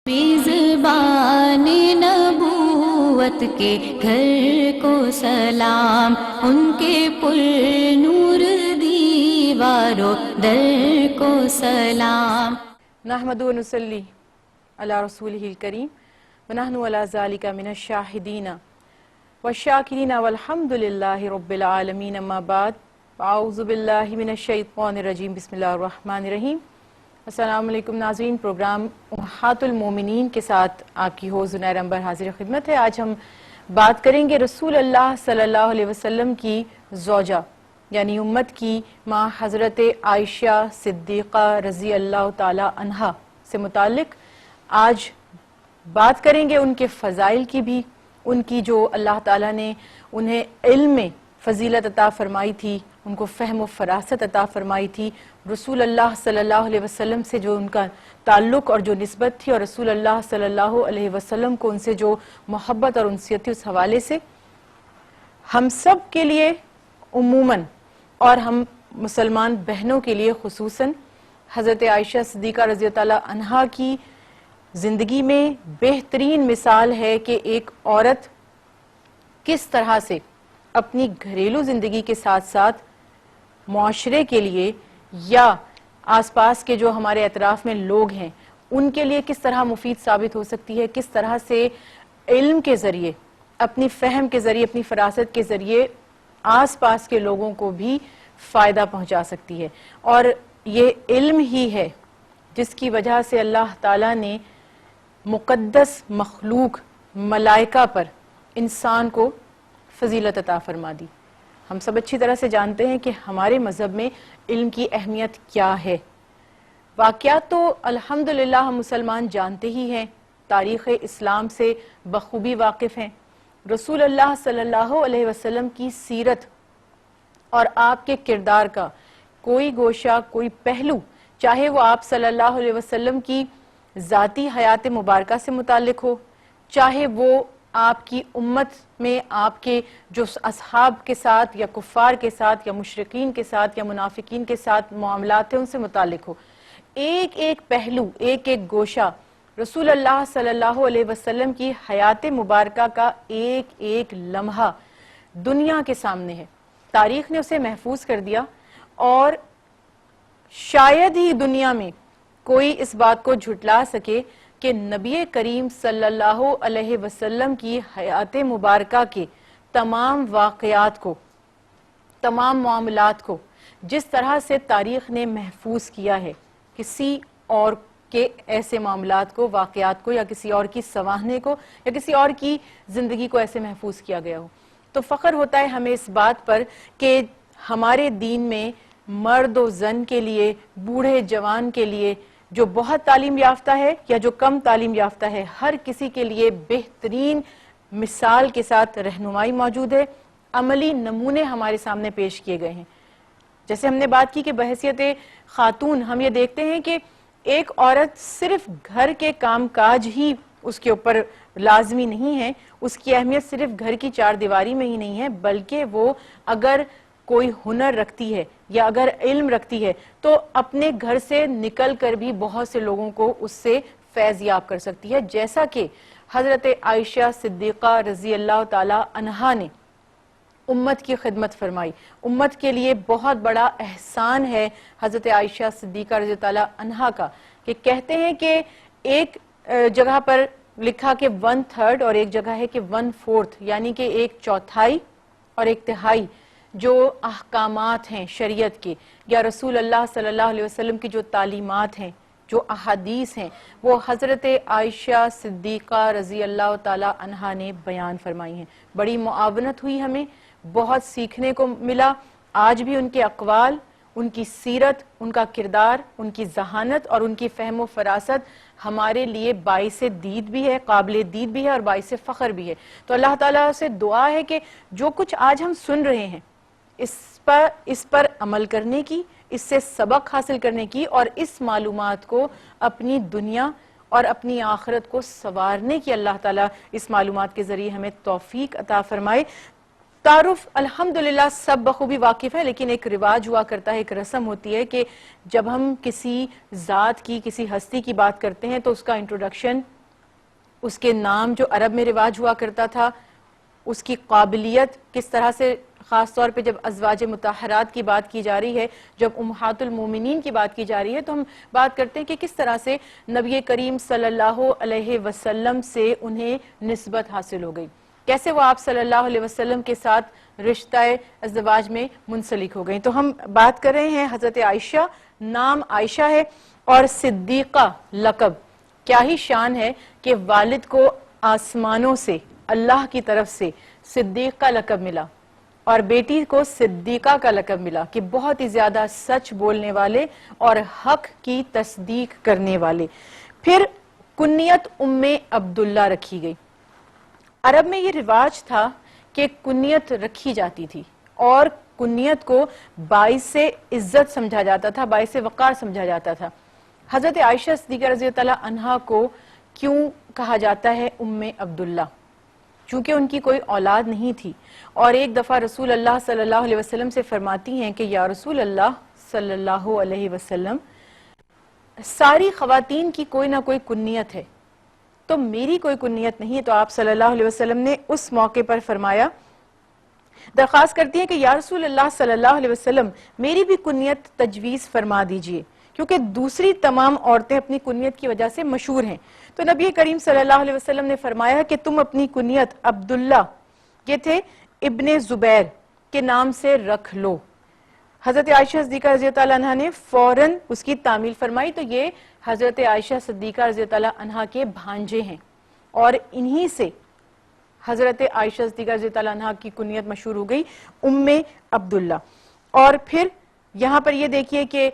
میزبان نبوت کے گھر کو سلام، ان کے پر نور دیواروں در کو سلام۔ نحمد و نصلی علی رسولہ الکریم ونحن علی ذالک من الشاہدین والشاکرین والحمد للہ رب العالمین، اما بعد، اعوذ باللہ من الشیطان الرجیم، بسم اللہ الرحمن الرحیم۔ السلام علیکم ناظرین، پروگرام امہات المومنین کے ساتھ آپ کی ہو زنیر انبر حاضر خدمت ہے۔ آج ہم بات کریں گے رسول اللہ صلی اللہ علیہ وسلم کی زوجہ یعنی امت کی ماں حضرت عائشہ صدیقہ رضی اللہ تعالی عنہا سے متعلق۔ آج بات کریں گے ان کے فضائل کی بھی، ان کی جو اللہ تعالیٰ نے انہیں علم میں فضیلت عطا فرمائی تھی، ان کو فہم و فراست عطا فرمائی تھی، رسول اللہ صلی اللہ علیہ وسلم سے جو ان کا تعلق اور جو نسبت تھی، اور رسول اللہ صلی اللہ علیہ وسلم کو ان سے جو محبت اور انسیت تھی، اس حوالے سے ہم سب کے لیے عموماً اور ہم مسلمان بہنوں کے لیے خصوصاً حضرت عائشہ صدیقہ رضی اللہ تعالیٰ عنہا کی زندگی میں بہترین مثال ہے کہ ایک عورت کس طرح سے اپنی گھریلو زندگی کے ساتھ ساتھ معاشرے کے لیے یا آس پاس کے جو ہمارے اطراف میں لوگ ہیں ان کے لیے کس طرح مفید ثابت ہو سکتی ہے، کس طرح سے علم کے ذریعے، اپنی فہم کے ذریعے، اپنی فراست کے ذریعے آس پاس کے لوگوں کو بھی فائدہ پہنچا سکتی ہے۔ اور یہ علم ہی ہے جس کی وجہ سے اللہ تعالیٰ نے مقدس مخلوق ملائکہ پر انسان کو فضیلت عطا فرما دی۔ ہم سب اچھی طرح سے جانتے ہیں کہ ہمارے مذہب میں علم کی اہمیت کیا ہے۔ واقعات تو الحمدللہ ہم مسلمان جانتے ہی ہیں، تاریخ اسلام سے بخوبی واقف ہیں۔ رسول اللہ صلی اللہ علیہ وسلم کی سیرت اور آپ کے کردار کا کوئی گوشہ، کوئی پہلو، چاہے وہ آپ صلی اللہ علیہ وسلم کی ذاتی حیات مبارکہ سے متعلق ہو، چاہے وہ آپ کی امت میں آپ کے جو اصحاب کے ساتھ یا کفار کے ساتھ یا مشرکین کے ساتھ یا منافقین کے ساتھ معاملات ہیں ان سے متعلق ہو، ایک ایک پہلو، ایک ایک گوشہ رسول اللہ صلی اللہ علیہ وسلم کی حیات مبارکہ کا ایک ایک لمحہ دنیا کے سامنے ہے۔ تاریخ نے اسے محفوظ کر دیا، اور شاید ہی دنیا میں کوئی اس بات کو جھٹلا سکے کہ نبی کریم صلی اللہ علیہ وسلم کی حیات مبارکہ کے تمام واقعات کو، تمام معاملات کو جس طرح سے تاریخ نے محفوظ کیا ہے، کسی اور کے ایسے معاملات کو، واقعات کو، یا کسی اور کی سوانحے کو، یا کسی اور کی زندگی کو ایسے محفوظ کیا گیا ہو۔ تو فخر ہوتا ہے ہمیں اس بات پر کہ ہمارے دین میں مرد و زن کے لیے، بوڑھے جوان کے لیے، جو بہت تعلیم یافتہ ہے یا جو کم تعلیم یافتہ ہے، ہر کسی کے لیے بہترین مثال کے ساتھ رہنمائی موجود ہے، عملی نمونے ہمارے سامنے پیش کیے گئے ہیں۔ جیسے ہم نے بات کی کہ بحیثیت خاتون ہم یہ دیکھتے ہیں کہ ایک عورت صرف گھر کے کام کاج ہی اس کے اوپر لازمی نہیں ہے، اس کی اہمیت صرف گھر کی چار دیواری میں ہی نہیں ہے، بلکہ وہ اگر کوئی ہنر رکھتی ہے یا اگر علم رکھتی ہے تو اپنے گھر سے نکل کر بھی بہت سے لوگوں کو اس سے فیض یاب کر سکتی ہے، جیسا کہ حضرت عائشہ صدیقہ رضی اللہ تعالی عنہا نے امت کی خدمت فرمائی۔ امت کے لیے بہت بڑا احسان ہے حضرت عائشہ صدیقہ رضی اللہ تعالی عنہا کا، کہ کہتے ہیں کہ ایک جگہ پر لکھا کہ 1/3 اور ایک جگہ ہے کہ 1/4، یعنی کہ ایک چوتھائی اور ایک تہائی جو احکامات ہیں شریعت کے یا رسول اللہ صلی اللہ علیہ وسلم کی جو تعلیمات ہیں، جو احادیث ہیں، وہ حضرت عائشہ صدیقہ رضی اللہ تعالی عنہا نے بیان فرمائی ہیں۔ بڑی معاونت ہوئی، ہمیں بہت سیکھنے کو ملا۔ آج بھی ان کے اقوال، ان کی سیرت، ان کا کردار، ان کی ذہانت اور ان کی فہم و فراست ہمارے لیے باعث دید بھی ہے، قابل دید بھی ہے اور باعث فخر بھی ہے۔ تو اللہ تعالیٰ سے دعا ہے کہ جو کچھ آج ہم سن رہے ہیں اس پر عمل کرنے کی، اس سے سبق حاصل کرنے کی، اور اس معلومات کو اپنی دنیا اور اپنی آخرت کو سنوارنے کی اللہ تعالیٰ اس معلومات کے ذریعے ہمیں توفیق عطا فرمائے۔ تعارف الحمدللہ سب بخوبی واقف ہے، لیکن ایک رواج ہوا کرتا ہے، ایک رسم ہوتی ہے کہ جب ہم کسی ذات کی، کسی ہستی کی بات کرتے ہیں تو اس کا انٹروڈکشن، اس کے نام جو عرب میں رواج ہوا کرتا تھا، اس کی قابلیت کس طرح سے، خاص طور پہ جب ازواج مطہرات کی بات کی جا رہی ہے، جب امہات المومنین کی بات کی جا رہی ہے، تو ہم بات کرتے ہیں کہ کس طرح سے نبی کریم صلی اللہ علیہ وسلم سے انہیں نسبت حاصل ہو گئی، کیسے وہ آپ صلی اللہ علیہ وسلم کے ساتھ رشتہ ازدواج میں منسلک ہو گئی۔ تو ہم بات کر رہے ہیں حضرت عائشہ، نام عائشہ ہے، اور صدیقہ لقب۔ کیا ہی شان ہے کہ والد کو آسمانوں سے اللہ کی طرف سے صدیق کا لقب ملا، اور بیٹی کو صدیقہ کا لقب ملا، کہ بہت ہی زیادہ سچ بولنے والے اور حق کی تصدیق کرنے والے۔ پھر کنیت ام عبداللہ رکھی گئی۔ عرب میں یہ رواج تھا کہ کنیت رکھی جاتی تھی، اور کنیت کو باعث عزت سمجھا جاتا تھا، باعث وقار سمجھا جاتا تھا۔ حضرت عائشہ صدیقہ رضی اللہ عنہا کو کیوں کہا جاتا ہے ام عبداللہ؟ چونکہ ان کی کوئی اولاد نہیں تھی، اور ایک دفعہ رسول اللہ صلی اللہ علیہ وسلم سے فرماتی ہیں کہ یا رسول اللہ صلی اللہ علیہ وسلم، ساری خواتین کی کوئی نہ کوئی کنیت ہے، تو میری کوئی کنیت نہیں ہے۔ تو آپ صلی اللہ علیہ وسلم نے اس موقع پر فرمایا، درخواست کرتی ہیں کہ یا رسول اللہ صلی اللہ علیہ وسلم، میری بھی کنیت تجویز فرما دیجئے، کیونکہ دوسری تمام عورتیں اپنی کنیت کی وجہ سے مشہور ہیں۔ تو نبی کریم صلی اللہ علیہ وسلم نے فرمایا کہ تم اپنی کنیت عبداللہ، یہ تھے ابن زبیر کے نام سے رکھ لو۔ حضرت عائشہ صدیقہ رضی اللہ عنہ نے فوراً اس کی تعمیل فرمائی۔ تو یہ حضرت عائشہ صدیقہ رضی اللہ عنہ کے بھانجے ہیں، اور انہی سے حضرت عائشہ صدیقہ رضی اللہ عنہ کی کنیت مشہور ہو گئی ام عبداللہ۔ اور پھر یہاں پر یہ دیکھیے کہ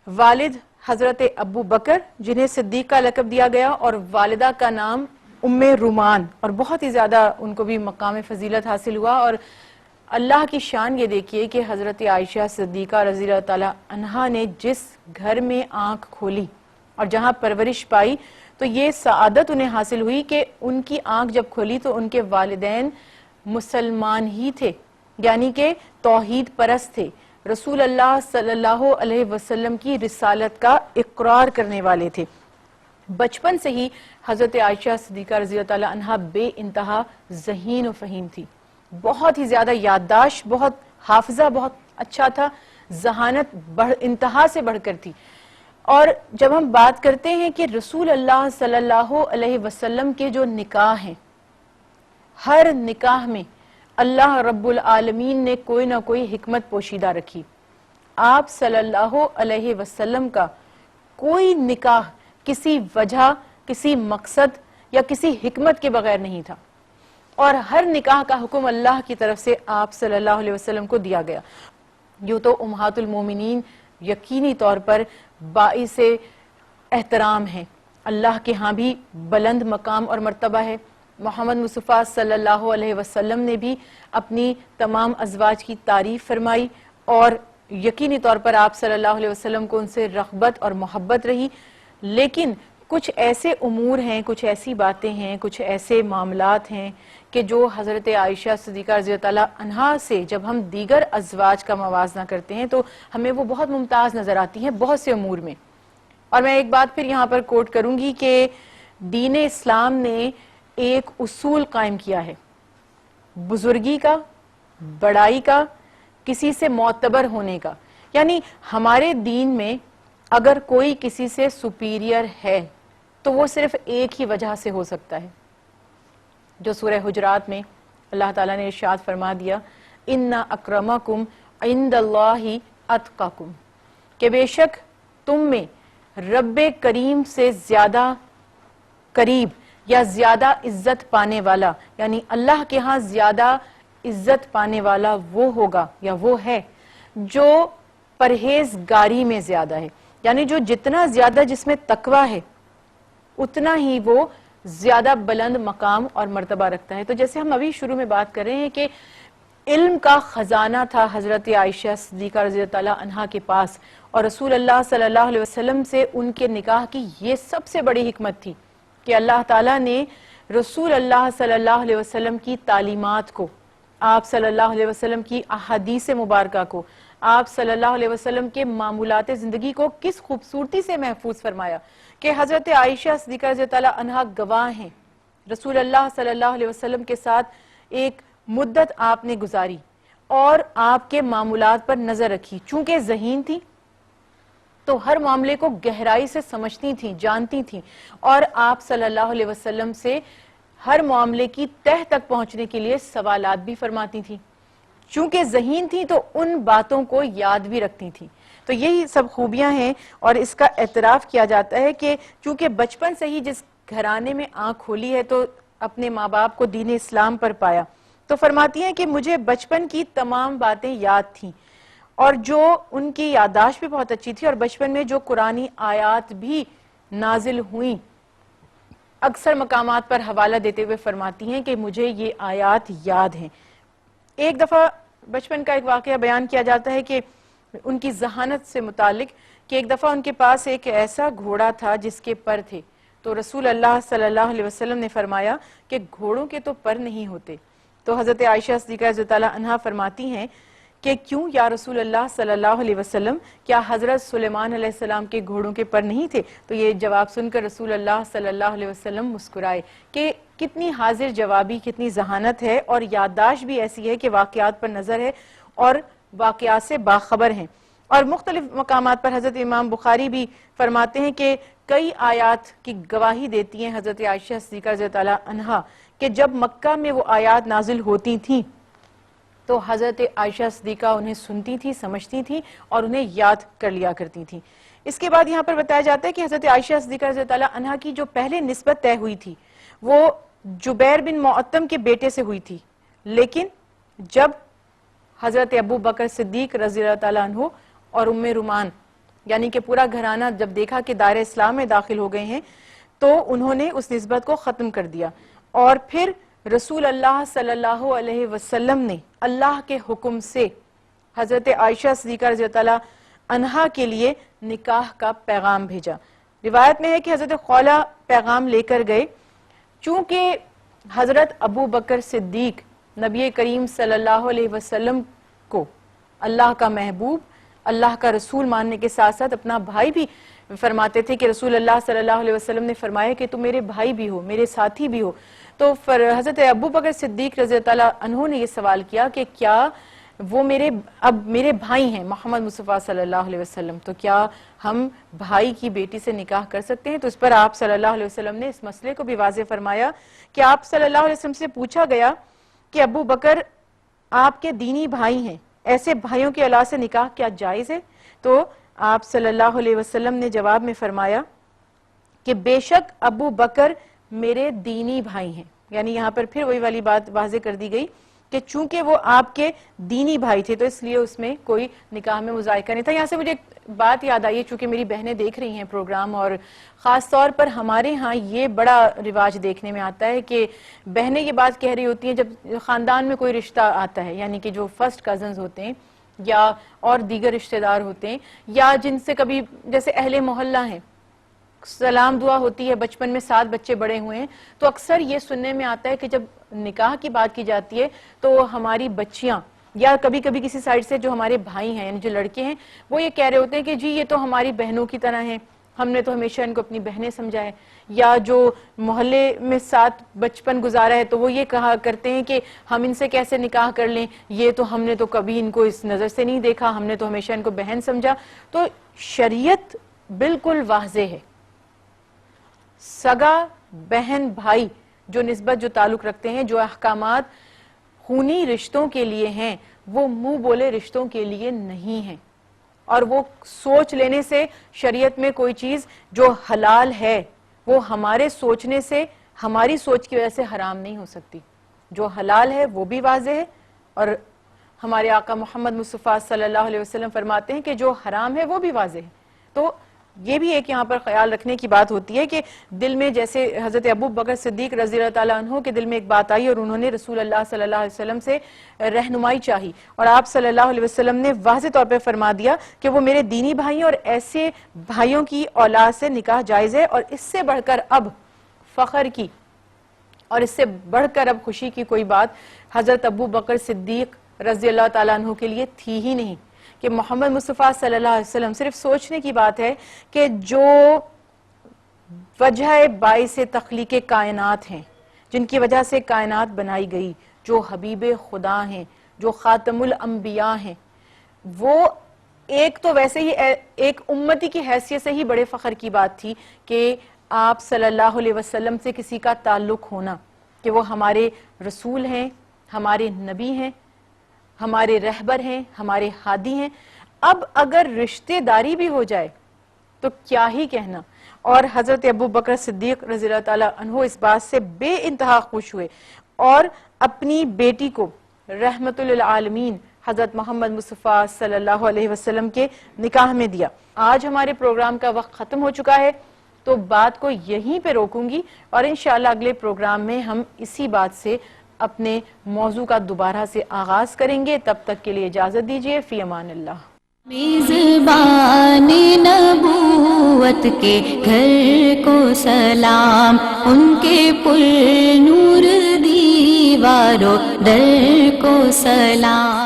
والد حضرت ابو بکر، جنہیں صدیق کا لقب دیا گیا، اور والدہ کا نام ام رومان، اور بہت ہی زیادہ ان کو بھی مقام فضیلت حاصل ہوا۔ اور اللہ کی شان یہ دیکھیے کہ حضرت عائشہ صدیقہ رضی اللہ تعالی عنہا نے جس گھر میں آنکھ کھولی اور جہاں پرورش پائی، تو یہ سعادت انہیں حاصل ہوئی کہ ان کی آنکھ جب کھولی تو ان کے والدین مسلمان ہی تھے، یعنی کہ توحید پرست تھے، رسول اللہ صلی اللہ علیہ وسلم کی رسالت کا اقرار کرنے والے تھے۔ بچپن سے ہی حضرت عائشہ صدیقہ رضی اللہ عنہا بے انتہا ذہین و فہیم تھی، بہت ہی زیادہ یادداشت، بہت حافظہ بہت اچھا تھا، ذہانت انتہا سے بڑھ کر تھی۔ اور جب ہم بات کرتے ہیں کہ رسول اللہ صلی اللہ علیہ وسلم کے جو نکاح ہیں، ہر نکاح میں اللہ رب العالمین نے کوئی نہ کوئی حکمت پوشیدہ رکھی۔ آپ صلی اللہ علیہ وسلم کا کوئی نکاح کسی وجہ، کسی مقصد یا کسی حکمت کے بغیر نہیں تھا، اور ہر نکاح کا حکم اللہ کی طرف سے آپ صلی اللہ علیہ وسلم کو دیا گیا۔ یوں تو امہات المومنین یقینی طور پر باعث احترام ہیں، اللہ کے ہاں بھی بلند مقام اور مرتبہ ہے۔ محمد مصطفیٰ صلی اللہ علیہ وسلم نے بھی اپنی تمام ازواج کی تعریف فرمائی، اور یقینی طور پر آپ صلی اللہ علیہ وسلم کو ان سے رغبت اور محبت رہی۔ لیکن کچھ ایسے امور ہیں، کچھ ایسی باتیں ہیں، کچھ ایسے معاملات ہیں کہ جو حضرت عائشہ صدیقہ رضی اللہ عنہا سے جب ہم دیگر ازواج کا موازنہ کرتے ہیں تو ہمیں وہ بہت ممتاز نظر آتی ہیں بہت سے امور میں۔ اور میں ایک بات پھر یہاں پر کوٹ کروں گی کہ دین اسلام نے ایک اصول قائم کیا ہے، بزرگی کا، بڑائی کا، کسی سے معتبر ہونے کا۔ یعنی ہمارے دین میں اگر کوئی کسی سے سپیریئر ہے تو وہ صرف ایک ہی وجہ سے ہو سکتا ہے، جو سورہ حجرات میں اللہ تعالیٰ نے ارشاد فرما دیا، اِنَّ أَكْرَمَكُمْ عِنْدَ اللَّهِ أَتْقَاكُمْ، کہ بے شک تم میں رب کریم سے زیادہ قریب یا زیادہ عزت پانے والا، یعنی اللہ کے ہاں زیادہ عزت پانے والا وہ ہوگا یا وہ ہے جو پرہیزگاری میں زیادہ ہے، یعنی جو جتنا زیادہ جس میں تقوی ہے اتنا ہی وہ زیادہ بلند مقام اور مرتبہ رکھتا ہے۔ تو جیسے ہم ابھی شروع میں بات کر رہے ہیں کہ علم کا خزانہ تھا حضرت عائشہ صدیقہ رضی اللہ عنہا کے پاس، اور رسول اللہ صلی اللہ علیہ وسلم سے ان کے نکاح کی یہ سب سے بڑی حکمت تھی کہ اللہ تعالیٰ نے رسول اللہ صلی اللہ علیہ وسلم کی تعلیمات کو آپ صلی اللہ علیہ وسلم کی احادیث مبارکہ کو، آپ صلی اللہ علیہ وسلم کے معمولات زندگی کو کس خوبصورتی سے محفوظ فرمایا کہ حضرت عائشہ صدیقہ رضی اللہ عنہا گواہ ہیں، رسول اللہ صلی اللہ علیہ وسلم کے ساتھ ایک مدت آپ نے گزاری اور آپ کے معمولات پر نظر رکھی، چونکہ ذہین تھی تو ہر معاملے کو گہرائی سے سمجھتی تھیں، جانتی تھیں، اور آپ صلی اللہ علیہ وسلم سے ہر معاملے کی تہ تک پہنچنے کے لیے سوالات بھی فرماتی تھیں، چونکہ ذہین تھی تو ان باتوں کو یاد بھی رکھتی تھی۔ تو یہی سب خوبیاں ہیں، اور اس کا اعتراف کیا جاتا ہے کہ چونکہ بچپن سے ہی جس گھرانے میں آنکھ کھولی ہے تو اپنے ماں باپ کو دین اسلام پر پایا، تو فرماتی ہیں کہ مجھے بچپن کی تمام باتیں یاد تھیں، اور جو ان کی یادداشت بھی بہت اچھی تھی، اور بچپن میں جو قرآنی آیات بھی نازل ہوئیں اکثر مقامات پر حوالہ دیتے ہوئے فرماتی ہیں کہ مجھے یہ آیات یاد ہیں۔ ایک دفعہ بچپن کا ایک واقعہ بیان کیا جاتا ہے کہ ان کی ذہانت سے متعلق، کہ ایک دفعہ ان کے پاس ایک ایسا گھوڑا تھا جس کے پر تھے، تو رسول اللہ صلی اللہ علیہ وسلم نے فرمایا کہ گھوڑوں کے تو پر نہیں ہوتے، تو حضرت عائشہ صدیقہ رضی اللہ عنہا فرماتی ہیں کہ کیوں یا رسول اللہ صلی اللہ علیہ وسلم، کیا حضرت سلیمان علیہ السلام کے گھوڑوں کے پر نہیں تھے؟ تو یہ جواب سن کر رسول اللہ صلی اللہ علیہ وسلم مسکرائے کہ کتنی حاضر جوابی، کتنی ذہانت ہے، اور یادداشت بھی ایسی ہے کہ واقعات پر نظر ہے اور واقعات سے باخبر ہیں۔ اور مختلف مقامات پر حضرت امام بخاری بھی فرماتے ہیں کہ کئی آیات کی گواہی دیتی ہیں حضرت عائشہ صدیقہ رضی اللہ عنہا کہ جب مکہ میں وہ آیات نازل ہوتی تھیں تو حضرت عائشہ صدیقہ انہیں سنتی تھی، سمجھتی تھی، اور انہیں یاد کر لیا کرتی تھی۔ اس کے بعد یہاں پر بتایا جاتا ہے کہ حضرت عائشہ صدیقہ رضی اللہ عنہا کی جو پہلے نسبت طے ہوئی تھی وہ جبیر بن معتم کے بیٹے سے ہوئی تھی، لیکن جب حضرت ابو بکر صدیق رضی اللہ تعالیٰ عنہ اور ام رومان یعنی کہ پورا گھرانہ جب دیکھا کہ دائرہ اسلام میں داخل ہو گئے ہیں تو انہوں نے اس نسبت کو ختم کر دیا، اور پھر رسول اللہ صلی اللہ علیہ وسلم نے اللہ کے حکم سے حضرت عائشہ صدیقہ رضی اللہ عنہا کے لیے نکاح کا پیغام بھیجا۔ روایت میں ہے کہ حضرت خولہ پیغام لے کر گئے، چونکہ حضرت ابو بکر صدیق نبی کریم صلی اللہ علیہ وسلم کو اللہ کا محبوب، اللہ کا رسول ماننے کے ساتھ ساتھ اپنا بھائی بھی فرماتے تھے کہ رسول اللہ صلی اللہ علیہ وسلم نے فرمایا کہ تم میرے بھائی بھی ہو، میرے ساتھی بھی ہو۔ تو حضرت ابو بکر صدیق رضی اللہ عنہ نے یہ سوال کیا کہ کیا وہ میرے بھائی ہیں محمد مصطفیٰ صلی اللہ علیہ وسلم، تو کیا ہم بھائی کی بیٹی سے نکاح کر سکتے ہیں؟ تو اس پر آپ صلی اللہ علیہ وسلم نے اس مسئلے کو بھی واضح فرمایا کہ آپ صلی اللہ علیہ وسلم سے پوچھا گیا کہ ابو بکر آپ کے دینی بھائی ہیں، ایسے بھائیوں کی اولاد سے نکاح کیا جائز ہے؟ تو آپ صلی اللہ علیہ وسلم نے جواب میں فرمایا کہ بے شک ابو بکر میرے دینی بھائی ہیں، یعنی یہاں پر پھر وہی والی بات واضح کر دی گئی کہ چونکہ وہ آپ کے دینی بھائی تھے تو اس لیے اس میں کوئی نکاح میں مذائقہ نہیں تھا۔ یہاں سے مجھے ایک بات یاد آئی ہے، چونکہ میری بہنیں دیکھ رہی ہیں پروگرام، اور خاص طور پر ہمارے ہاں یہ بڑا رواج دیکھنے میں آتا ہے کہ بہنیں یہ بات کہہ رہی ہوتی ہیں جب خاندان میں کوئی رشتہ آتا ہے، یعنی کہ جو فرسٹ کزنز ہوتے ہیں یا اور دیگر رشتہ دار ہوتے ہیں، یا جن سے کبھی جیسے اہل محلہ ہیں، سلام دعا ہوتی ہے، بچپن میں 7 بچے بڑے ہوئے ہیں، تو اکثر یہ سننے میں آتا ہے کہ جب نکاح کی بات کی جاتی ہے تو ہماری بچیاں یا کبھی کبھی کسی سائڈ سے جو ہمارے بھائی ہیں یعنی جو لڑکے ہیں وہ یہ کہہ رہے ہوتے ہیں کہ جی یہ تو ہماری بہنوں کی طرح ہیں، ہم نے تو ہمیشہ ان کو اپنی بہنیں سمجھا ہے، یا جو محلے میں 7 بچپن گزارا ہے تو وہ یہ کہا کرتے ہیں کہ ہم ان سے کیسے نکاح کر لیں، یہ تو ہم نے تو کبھی ان کو اس نظر سے نہیں دیکھا، ہم نے تو ہمیشہ ان کو بہن سمجھا۔ تو شریعت بالکل واضح ہے، سگا بہن بھائی جو نسبت جو تعلق رکھتے ہیں، جو احکامات خونی رشتوں کے لیے ہیں وہ منہ بولے رشتوں کے لیے نہیں ہیں، اور وہ سوچ لینے سے شریعت میں کوئی چیز جو حلال ہے وہ ہمارے سوچنے سے، ہماری سوچ کی وجہ سے حرام نہیں ہو سکتی۔ جو حلال ہے وہ بھی واضح ہے، اور ہمارے آقا محمد مصطفیٰ صلی اللہ علیہ وسلم فرماتے ہیں کہ جو حرام ہے وہ بھی واضح ہے۔ تو یہ بھی ایک یہاں پر خیال رکھنے کی بات ہوتی ہے کہ دل میں جیسے حضرت ابو بکر صدیق رضی اللہ تعالیٰ عنہ کے دل میں ایک بات آئی اور انہوں نے رسول اللہ صلی اللہ علیہ وسلم سے رہنمائی چاہی، اور آپ صلی اللہ علیہ وسلم نے واضح طور پہ فرما دیا کہ وہ میرے دینی بھائی ہیں اور ایسے بھائیوں کی اولاد سے نکاح جائز ہے، اور اس سے بڑھ کر اب فخر کی اور اس سے بڑھ کر اب خوشی کی کوئی بات حضرت ابو بکر صدیق رضی اللہ تعالیٰ عنہ کے لیے تھی ہی نہیں کہ محمد مصطفیٰ صلی اللہ علیہ وسلم، صرف سوچنے کی بات ہے کہ جو وجہ باعث تخلیق کائنات ہیں، جن کی وجہ سے کائنات بنائی گئی، جو حبیب خدا ہیں، جو خاتم الانبیاء ہیں، وہ ایک تو ویسے ہی ایک امتی کی حیثیت سے ہی بڑے فخر کی بات تھی کہ آپ صلی اللہ علیہ وسلم سے کسی کا تعلق ہونا، کہ وہ ہمارے رسول ہیں، ہمارے نبی ہیں، ہمارے رہبر ہیں، ہمارے ہادی ہیں۔ اب اگر رشتہ داری بھی ہو جائے تو کیا ہی کہنا۔ اور حضرت ابو بکر صدیق رضی اللہ تعالیٰ عنہ اس بات سے بے انتہا خوش ہوئے اور اپنی بیٹی کو رحمت للعالمین حضرت محمد مصطفیٰ صلی اللہ علیہ وسلم کے نکاح میں دیا۔ آج ہمارے پروگرام کا وقت ختم ہو چکا ہے، تو بات کو یہیں پہ روکوں گی اور انشاءاللہ اگلے پروگرام میں ہم اسی بات سے اپنے موضوع کا دوبارہ سے آغاز کریں گے۔ تب تک کے لیے اجازت دیجیے، فی امان اللہ۔ میزبان نبوت کے گھر کو سلام، ان کے پر نور دیواروں در کو سلام۔